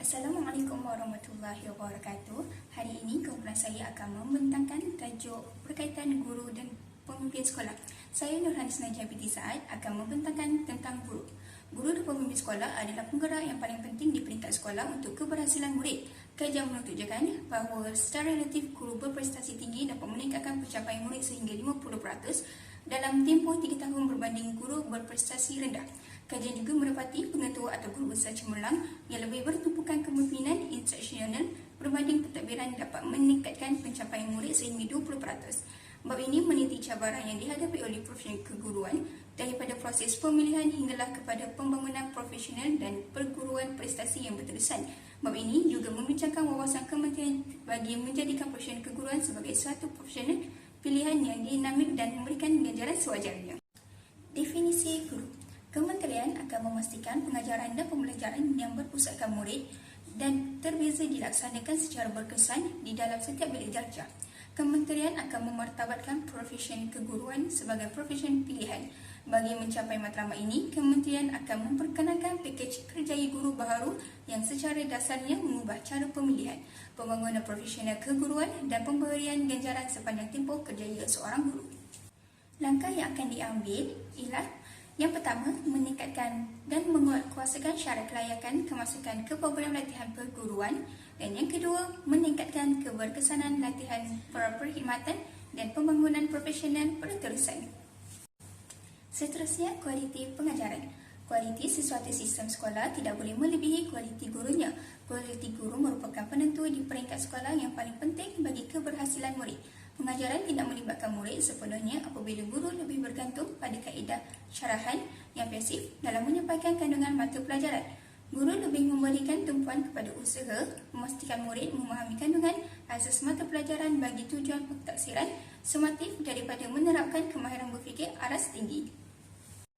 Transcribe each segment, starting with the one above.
Assalamualaikum warahmatullahi wabarakatuh. Hari ini kumpulan saya akan membentangkan tajuk berkaitan guru dan pemimpin sekolah. Saya Nurhanisna Jabiti Saad akan membentangkan tentang guru. Guru dan pemimpin sekolah adalah penggerak yang paling penting di peringkat sekolah untuk keberhasilan murid. Kajian menunjukkan bahawa secara relatif guru berprestasi tinggi dapat meningkatkan pencapaian murid sehingga 50% dalam tempoh 3 tahun berbanding guru berprestasi rendah. Kajian juga mendapati pengetua atau guru besar cemerlang yang lebih bertumpukan kepemimpinan instruksional berbanding pentadbiran dapat meningkatkan pencapaian murid sehingga 20%. Bab ini meneliti cabaran yang dihadapi oleh profesional keguruan daripada proses pemilihan hinggalah kepada pembangunan profesional dan perguruan prestasi yang berterusan. Bab ini juga membincangkan wawasan kementerian bagi menjadikan profesional keguruan sebagai suatu profesional pilihan yang dinamik dan memberikan ganjaran sewajarnya. Definisi guru. Kementerian akan memastikan pengajaran dan pembelajaran yang berpusatkan murid dan terbiasa dilaksanakan secara berkesan di dalam setiap bilik darjah. Kementerian akan memartabatkan profesi keguruan sebagai profesi pilihan. Bagi mencapai matlamat ini, Kementerian akan memperkenalkan pakej kerjaya guru baharu yang secara dasarnya mengubah cara pemilihan, pembangunan profesional keguruan dan pemberian ganjaran sepanjang tempoh kerjaya seorang guru. Langkah yang akan diambil ialah yang pertama, meningkatkan dan menguatkuasakan syarat kelayakan kemasukan ke program latihan perguruan, dan yang kedua, meningkatkan keberkesanan latihan perkhidmatan dan pembangunan profesional berterusan. Seterusnya, kualiti pengajaran. Kualiti sesuatu sistem sekolah tidak boleh melebihi kualiti gurunya. Kualiti guru merupakan penentu di peringkat sekolah yang paling penting bagi keberhasilan murid. Pengajaran tidak melibatkan murid sepenuhnya apabila guru lebih bergantung pada kaedah syarahan yang pasif dalam menyampaikan kandungan mata pelajaran. Guru lebih memberikan tumpuan kepada usaha memastikan murid memahami kandungan asas mata pelajaran bagi tujuan pentaksiran sumatif daripada menerapkan kemahiran berfikir aras tinggi.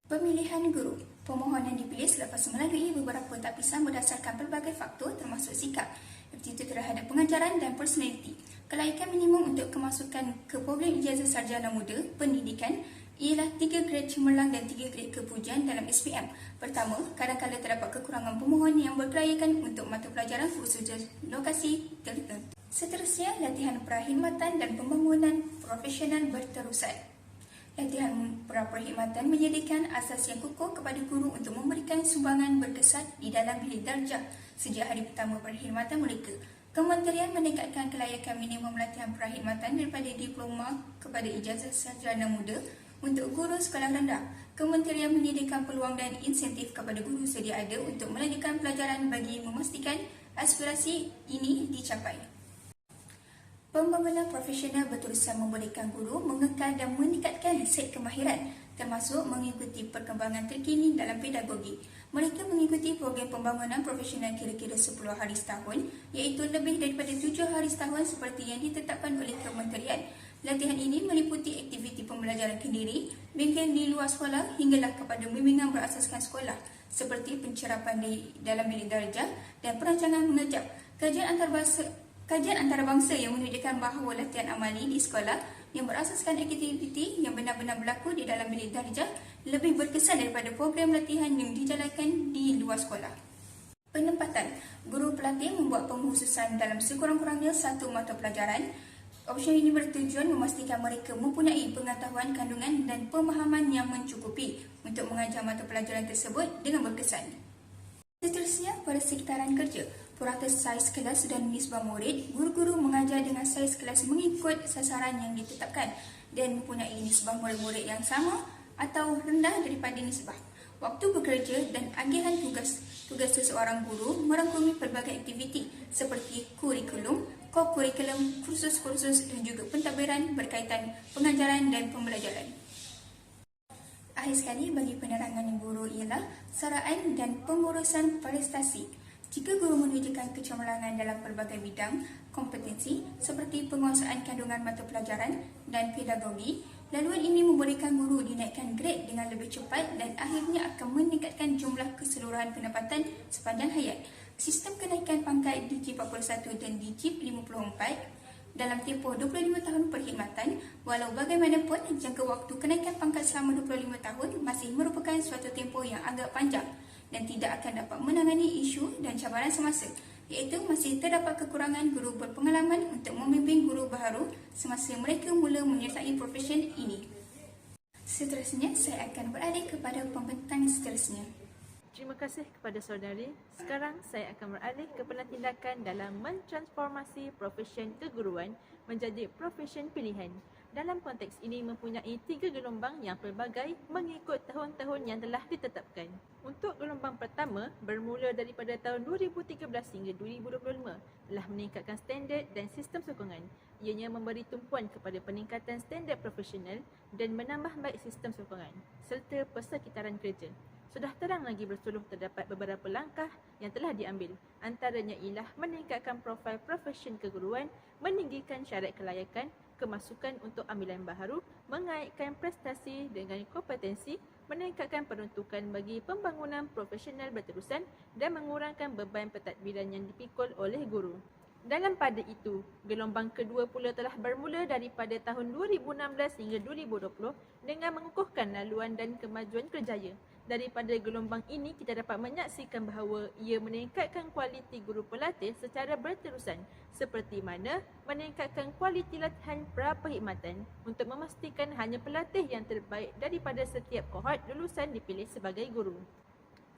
Pemilihan guru. Pemohonan dipilih selepas melalui beberapa tapisan berdasarkan pelbagai faktor termasuk sikap, aptitud terhadap pengajaran dan personaliti. Kelayakan minimum untuk kemasukan ke program ijazah sarjana muda pendidikan ialah 3 grade cemerlang dan 3 grade kepujian dalam SPM. Pertama, kadang-kadang terdapat kekurangan pemohon yang berkelayakan untuk mata pelajaran khusus lokasi tertentu. Seterusnya, latihan perkhidmatan dan pembangunan profesional berterusan. Latihan perkhidmatan menyediakan asas yang kukuh kepada guru untuk memberikan sumbangan berkesan di dalam bilik darjah sejak hari pertama perkhidmatan mereka. Kementerian meningkatkan kelayakan minimum latihan perkhidmatan daripada diploma kepada ijazah sarjana muda untuk guru sekolah rendah. Kementerian menyediakan peluang dan insentif kepada guru sedia ada untuk melanjutkan pelajaran bagi memastikan aspirasi ini dicapai. Pembangunan profesional berterusan membolehkan guru mengekal dan meningkatkan set kemahiran, termasuk mengikuti perkembangan terkini dalam pedagogi. Mereka mengikuti program pembangunan profesional kira-kira 10 hari setahun, iaitu lebih daripada 7 hari setahun seperti yang ditetapkan oleh Kementerian. Latihan ini meliputi aktiviti pembelajaran kendiri, bimbingan di luar sekolah hinggalah kepada bimbingan berasaskan sekolah, seperti pencerapan di dalam bilik darjah dan perancangan mengajar. Kajian antarabangsa yang menunjukkan bahawa latihan amali di sekolah yang berasaskan aktiviti yang benar-benar berlaku di dalam bilik darjah lebih berkesan daripada program latihan yang dijalankan di luar sekolah. Penempatan. Guru pelatih membuat pengkhususan dalam sekurang-kurangnya satu mata pelajaran. Opsi ini bertujuan memastikan mereka mempunyai pengetahuan kandungan dan pemahaman yang mencukupi untuk mengajar mata pelajaran tersebut dengan berkesan. Seterusnya, pada sekitaran kerja. Purata saiz kelas dan nisbah murid, guru-guru mengajar dengan saiz kelas mengikut sasaran yang ditetapkan dan mempunyai nisbah murid-murid yang sama atau rendah daripada nisbah. Waktu bekerja dan agihan tugas seseorang guru merangkumi pelbagai aktiviti seperti kurikulum, ko-kurikulum, kursus-kursus dan juga pentadbiran berkaitan pengajaran dan pembelajaran. Akhir sekali, bagi penerangan guru ialah saraan dan pengurusan prestasi. Jika guru menunjukkan kecemerlangan dalam pelbagai bidang kompetensi seperti penguasaan kandungan mata pelajaran dan pedagogi, laluan ini membolehkan guru dinaikkan grade dengan lebih cepat dan akhirnya akan meningkatkan jumlah keseluruhan pendapatan sepanjang hayat. Sistem kenaikan pangkat DG 41 dan DG 54 dalam tempoh 25 tahun perkhidmatan, walau bagaimanapun jangka waktu kenaikan pangkat selama 25 tahun masih merupakan suatu tempoh yang agak panjang dan tidak akan dapat menangani isu dan cabaran semasa. iaitu masih terdapat kekurangan guru berpengalaman untuk membimbing guru baharu semasa mereka mula menyertai profesi ini. Seterusnya, saya akan beralih kepada pembentang seterusnya. Terima kasih kepada saudari. Sekarang saya akan beralih kepada tindakan dalam mentransformasi profesi keguruan menjadi profesi pilihan. Dalam konteks ini mempunyai 3 gelombang yang pelbagai mengikut tahun-tahun yang telah ditetapkan. Untuk gelombang pertama, bermula daripada tahun 2013 hingga 2025, telah meningkatkan standard dan sistem sokongan. Ianya memberi tumpuan kepada peningkatan standard profesional dan menambah baik sistem sokongan serta persekitaran kerja. Sudah terang lagi bersuluh terdapat beberapa langkah yang telah diambil. Antaranya ialah meningkatkan profil profesi keguruan, meninggikan syarat kelayakan, kemasukan untuk ambilan baharu, mengaitkan prestasi dengan kompetensi, meningkatkan peruntukan bagi pembangunan profesional berterusan dan mengurangkan beban pentadbiran yang dipikul oleh guru. Dalam pada itu, gelombang kedua pula telah bermula daripada tahun 2016 hingga 2020 dengan mengukuhkan laluan dan kemajuan kerjaya. Daripada gelombang ini, kita dapat menyaksikan bahawa ia meningkatkan kualiti guru pelatih secara berterusan seperti mana meningkatkan kualiti latihan pra-perkhidmatan untuk memastikan hanya pelatih yang terbaik daripada setiap kohort lulusan dipilih sebagai guru.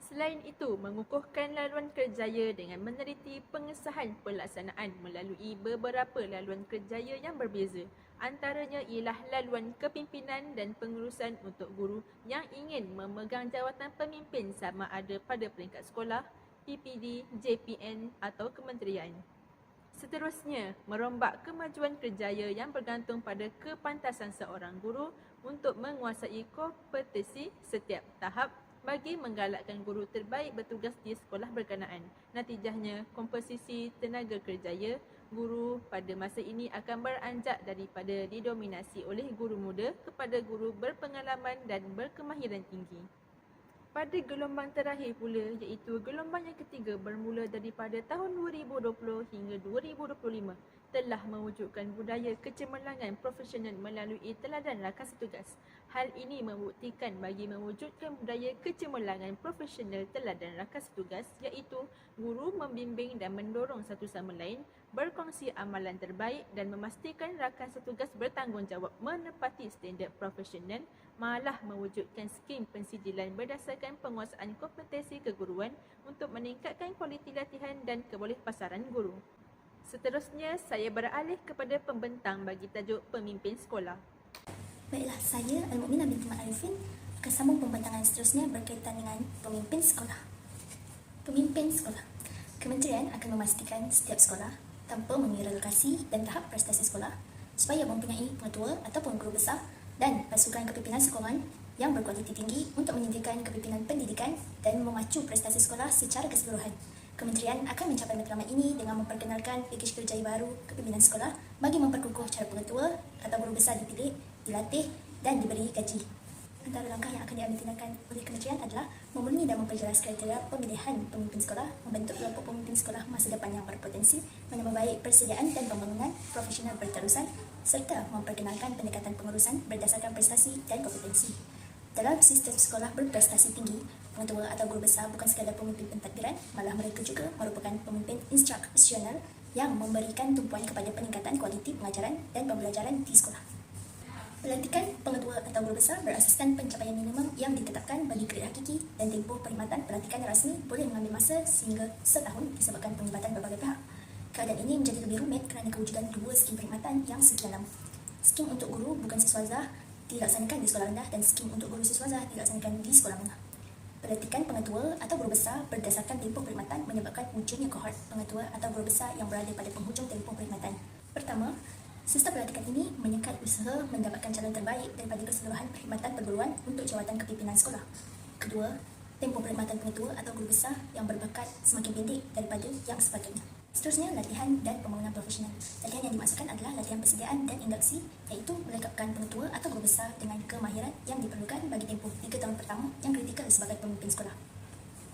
Selain itu, mengukuhkan laluan kerjaya dengan meneliti pengesahan pelaksanaan melalui beberapa laluan kerjaya yang berbeza. Antaranya ialah laluan kepimpinan dan pengurusan untuk guru yang ingin memegang jawatan pemimpin sama ada pada peringkat sekolah, PPD, JPN atau kementerian. Seterusnya, merombak kemajuan kerjaya yang bergantung pada kepantasan seorang guru untuk menguasai kompetisi setiap tahap bagi menggalakkan guru terbaik bertugas di sekolah berkenaan. Natijahnya, komposisi tenaga kerjaya guru pada masa ini akan beranjak daripada didominasi oleh guru muda kepada guru berpengalaman dan berkemahiran tinggi. Pada gelombang terakhir pula, iaitu gelombang yang ketiga bermula daripada tahun 2020 hingga 2025, telah mewujudkan budaya kecemerlangan profesional melalui teladan rakan setugas. Hal ini membuktikan bagi mewujudkan budaya kecemerlangan profesional teladan rakan setugas, iaitu guru membimbing dan mendorong satu sama lain, berkongsi amalan terbaik dan memastikan rakan setugas bertanggungjawab menepati standard profesional, malah mewujudkan skim pensijilan berdasarkan penguasaan kompetensi keguruan untuk meningkatkan kualiti latihan dan kebolehpasaran guru. Seterusnya, saya beralih kepada pembentang bagi tajuk pemimpin sekolah. Baiklah, saya Al-Mu'minah binti Ma'arifin akan sambung pembentangan seterusnya berkaitan dengan pemimpin sekolah. Pemimpin sekolah. Kementerian akan memastikan setiap sekolah tanpa mengira lokasi dan tahap prestasi sekolah supaya mempunyai pengetua ataupun guru besar dan pasukan kepimpinan sokongan yang berkualiti tinggi untuk menyediakan kepimpinan pendidikan dan memacu prestasi sekolah secara keseluruhan. Kementerian akan mencapai matlamat ini dengan memperkenalkan pakej kerjaya baru kepimpinan sekolah bagi memperkukuh cara pengetua atau guru besar dipilih, dilatih dan diberi gaji. Antara langkah yang akan diambil tindakan oleh kementerian adalah memenuhi dan memperjelas kriteria pemilihan pemimpin sekolah, membentuk kelompok pemimpin sekolah masa depan yang berpotensi, menambah baik persediaan dan pembangunan profesional berterusan, serta memperkenalkan pendekatan pengurusan berdasarkan prestasi dan kompetensi. Dalam sistem sekolah berprestasi tinggi, pengetua atau guru besar bukan sekadar pemimpin pentadbiran, malah mereka juga merupakan pemimpin instruksional yang memberikan tumpuan kepada peningkatan kualiti pengajaran dan pembelajaran di sekolah. Pelantikan pengetua atau guru besar berasaskan pencapaian minimum yang ditetapkan bagi grade hakiki dan tempoh perkhidmatan pelantikan rasmi boleh mengambil masa sehingga setahun disebabkan penglibatan berbagai pihak. Keadaan ini menjadi lebih rumit kerana kewujudan dua skim perkhidmatan yang sekian lama. Skim untuk guru bukan siswazah dilaksanakan di sekolah rendah dan skim untuk guru siswazah dilaksanakan di sekolah menengah. Pelantikan pengetua atau guru besar berdasarkan tempoh perkhidmatan menyebabkan wujudnya kohort pengetua atau guru besar yang berada pada penghujung tempoh perkhidmatan. Pertama, sistem pelantikan ini menyekat usaha mendapatkan calon terbaik daripada keseluruhan perkhidmatan perguruan untuk jawatan kepimpinan sekolah. Kedua, tempoh perkhidmatan pengetua atau guru besar yang berbakat semakin pendek daripada yang sepatutnya. Seterusnya, latihan dan pembangunan profesional. Latihan yang dimaksudkan adalah latihan persediaan dan induksi, iaitu melengkapkan pengetua atau guru besar dengan kemahiran yang diperlukan bagi tempoh 3 tahun pertama yang kritikal sebagai pemimpin sekolah.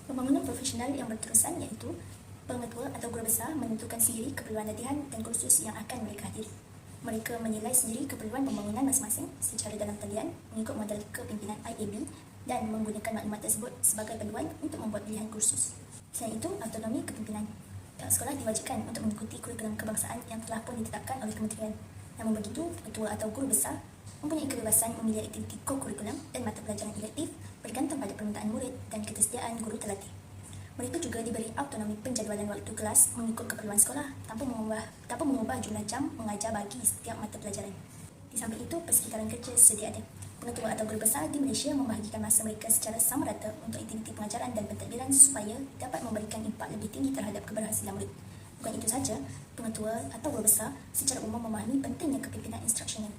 Pembangunan profesional yang berterusan iaitu pengetua atau guru besar menentukan sendiri keperluan latihan dan kursus yang akan mereka hadiri. Mereka menilai sendiri keperluan pembangunan masing-masing secara dalam talian mengikut model kepimpinan IAB dan menggunakan maklumat tersebut sebagai panduan untuk membuat pilihan kursus. Selain itu, autonomi kepimpinan. Pihak sekolah diwajibkan untuk mengikuti kurikulum kebangsaan yang telah pun ditetapkan oleh kementerian. Namun begitu, ketua atau guru besar mempunyai kebebasan memilih aktiviti ko-kurikulum dan mata pelajaran elektif bergantung pada permintaan murid dan ketersediaan guru terlatih. Mereka juga diberi autonomi penjadualan waktu kelas mengikut keperluan sekolah tanpa mengubah jumlah jam mengajar bagi setiap mata pelajaran. Di samping itu, persekitaran kerja sedia ada. Pengetua atau guru besar di Malaysia membahagikan masa mereka secara sama rata untuk aktiviti pengajaran dan pentadbiran supaya dapat memberikan impak lebih tinggi terhadap keberhasilan murid. Bukan itu sahaja, pengetua atau guru besar secara umum memahami pentingnya kepimpinan instruksional.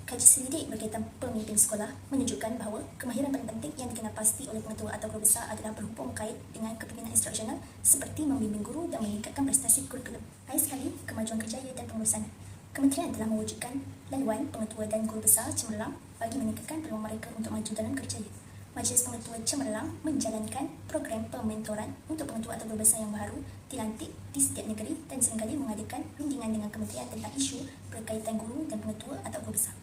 Kaji selidik berkaitan pemimpin sekolah menunjukkan bahawa kemahiran paling penting yang dikenal pasti oleh pengetua atau guru besar adalah berhubung kait dengan kepimpinan instruksional seperti membimbing guru dan meningkatkan prestasi kurikulum. Akhir sekali, kemajuan kerjaya dan pengurusan. Kementerian telah mewujudkan laluan pengetua dan guru besar cemerlang bagi meningkatkan peluang mereka untuk maju dalam kerjaya. Majlis Pengetua Cemerlang menjalankan program pementoran untuk pengetua atau guru besar yang baru dilantik di setiap negeri dan seringkali mengadakan rundingan dengan kementerian tentang isu berkaitan guru dan pengetua atau guru besar.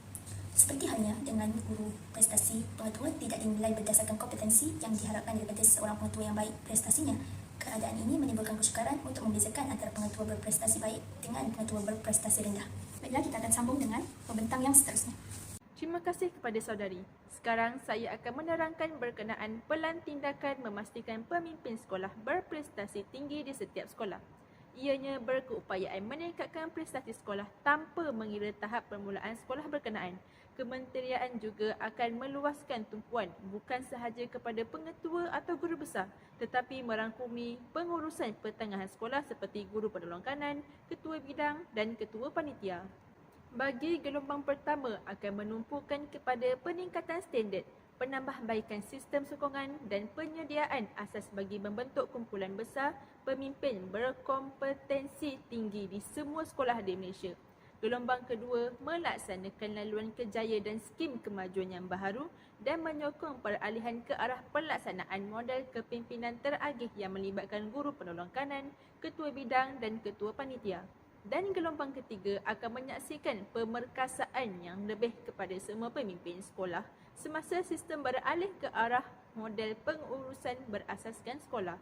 Seperti halnya dengan guru, prestasi pengetua tidak dinilai berdasarkan kompetensi yang diharapkan daripada seorang pengetua yang baik prestasinya. Keadaan ini menimbulkan kesukaran untuk membezakan antara pengetua berprestasi baik dengan pengetua berprestasi rendah. Baiklah, kita akan sambung dengan pembentang yang seterusnya. Terima kasih kepada saudari. Sekarang saya akan menerangkan berkenaan pelan tindakan memastikan pemimpin sekolah berprestasi tinggi di setiap sekolah. Ianya berkeupayaan meningkatkan prestasi sekolah tanpa mengira tahap permulaan sekolah berkenaan. Kementerian juga akan meluaskan tumpuan bukan sahaja kepada pengetua atau guru besar tetapi merangkumi pengurusan pertengahan sekolah seperti guru penolong kanan, ketua bidang dan ketua panitia. Bagi gelombang pertama akan menumpukan kepada peningkatan standard, penambahbaikan sistem sokongan dan penyediaan asas bagi membentuk kumpulan besar pemimpin berkompetensi tinggi di semua sekolah di Malaysia. Gelombang kedua melaksanakan laluan kerjaya dan skim kemajuan yang baharu dan menyokong peralihan ke arah pelaksanaan model kepimpinan teragih yang melibatkan guru penolong kanan, ketua bidang dan ketua panitia. Dan gelombang ketiga akan menyaksikan pemerkasaan yang lebih kepada semua pemimpin sekolah semasa sistem beralih ke arah model pengurusan berasaskan sekolah.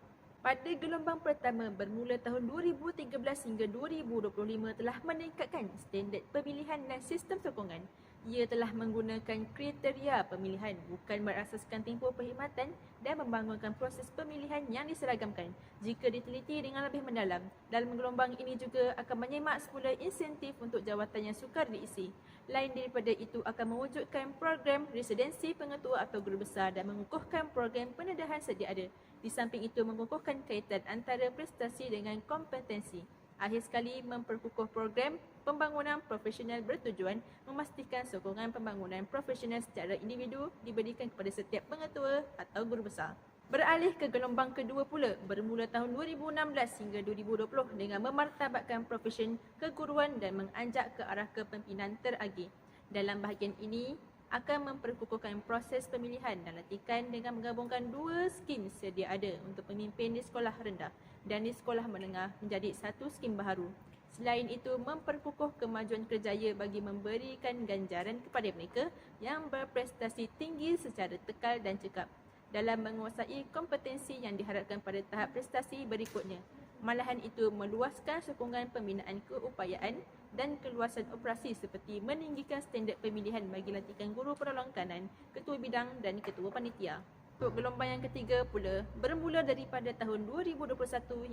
Pada gelombang pertama bermula tahun 2013 hingga 2025 telah meningkatkan standard pemilihan dan sistem sokongan. Ia telah menggunakan kriteria pemilihan bukan berasaskan tempoh perkhidmatan dan membangunkan proses pemilihan yang diseragamkan jika diteliti dengan lebih mendalam. Dalam gelombang ini juga akan menyemak semula insentif untuk jawatan yang sukar diisi. Lain daripada itu akan mewujudkan program residensi pengetua atau guru besar dan mengukuhkan program pendedahan sedia ada. Di samping itu mengukuhkan kaitan antara prestasi dengan kompetensi. Akhir sekali memperkukuh program pembangunan profesional bertujuan memastikan sokongan pembangunan profesional secara individu diberikan kepada setiap pengetua atau guru besar. Beralih ke gelombang kedua pula bermula tahun 2016 hingga 2020 dengan memartabatkan profesion keguruan dan menganjak ke arah kepimpinan teragih. Dalam bahagian ini akan memperkukuhkan proses pemilihan dan latihan dengan menggabungkan dua skim sedia ada untuk pemimpin di sekolah rendah dan di sekolah menengah menjadi satu skim baharu. Selain itu, memperkukuh kemajuan kerjaya bagi memberikan ganjaran kepada mereka yang berprestasi tinggi secara tekal dan cekap dalam menguasai kompetensi yang diharapkan pada tahap prestasi berikutnya. Malahan itu meluaskan sokongan pembinaan keupayaan dan keluasan operasi seperti meninggikan standard pemilihan bagi lantikan guru penolong kanan, ketua bidang dan ketua panitia. Untuk gelombang yang ketiga pula bermula daripada tahun 2021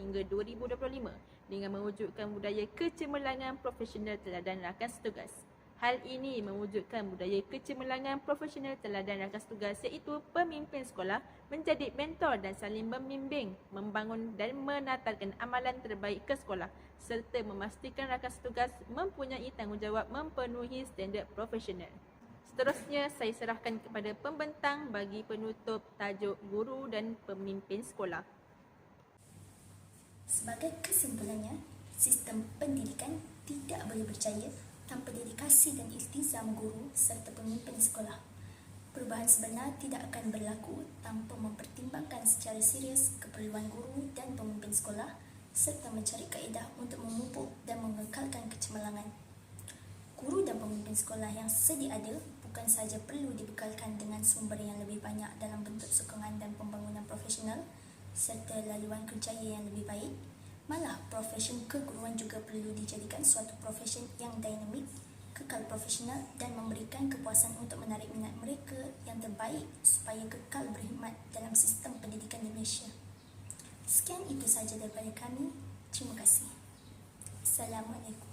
hingga 2025 dengan mewujudkan budaya kecemerlangan profesional teladan rakan setugas. Hal ini mewujudkan budaya kecemerlangan profesional teladan rakan setugas iaitu pemimpin sekolah menjadi mentor dan saling membimbing, membangun dan menatarkan amalan terbaik ke sekolah serta memastikan rakan setugas mempunyai tanggungjawab memenuhi standard profesional. Seterusnya, saya serahkan kepada pembentang bagi penutup tajuk guru dan pemimpin sekolah. Sebagai kesimpulannya, sistem pendidikan tidak boleh berjaya tanpa dedikasi dan iltizam guru serta pemimpin sekolah. Perubahan sebenar tidak akan berlaku tanpa mempertimbangkan secara serius keperluan guru dan pemimpin sekolah serta mencari kaedah untuk memupuk dan mengekalkan kecemerlangan. Guru dan pemimpin sekolah yang sedia ada bukan sahaja perlu dibekalkan dengan sumber yang lebih banyak dalam bentuk sokongan dan pembangunan profesional serta laluan kerjaya yang lebih baik, Malah, profesion keguruan juga perlu dijadikan suatu profesion yang dinamik, kekal profesional dan memberikan kepuasan untuk menarik minat mereka yang terbaik supaya kekal berkhidmat dalam sistem pendidikan di Malaysia. Sekian itu sahaja daripada kami. Terima kasih. Assalamualaikum.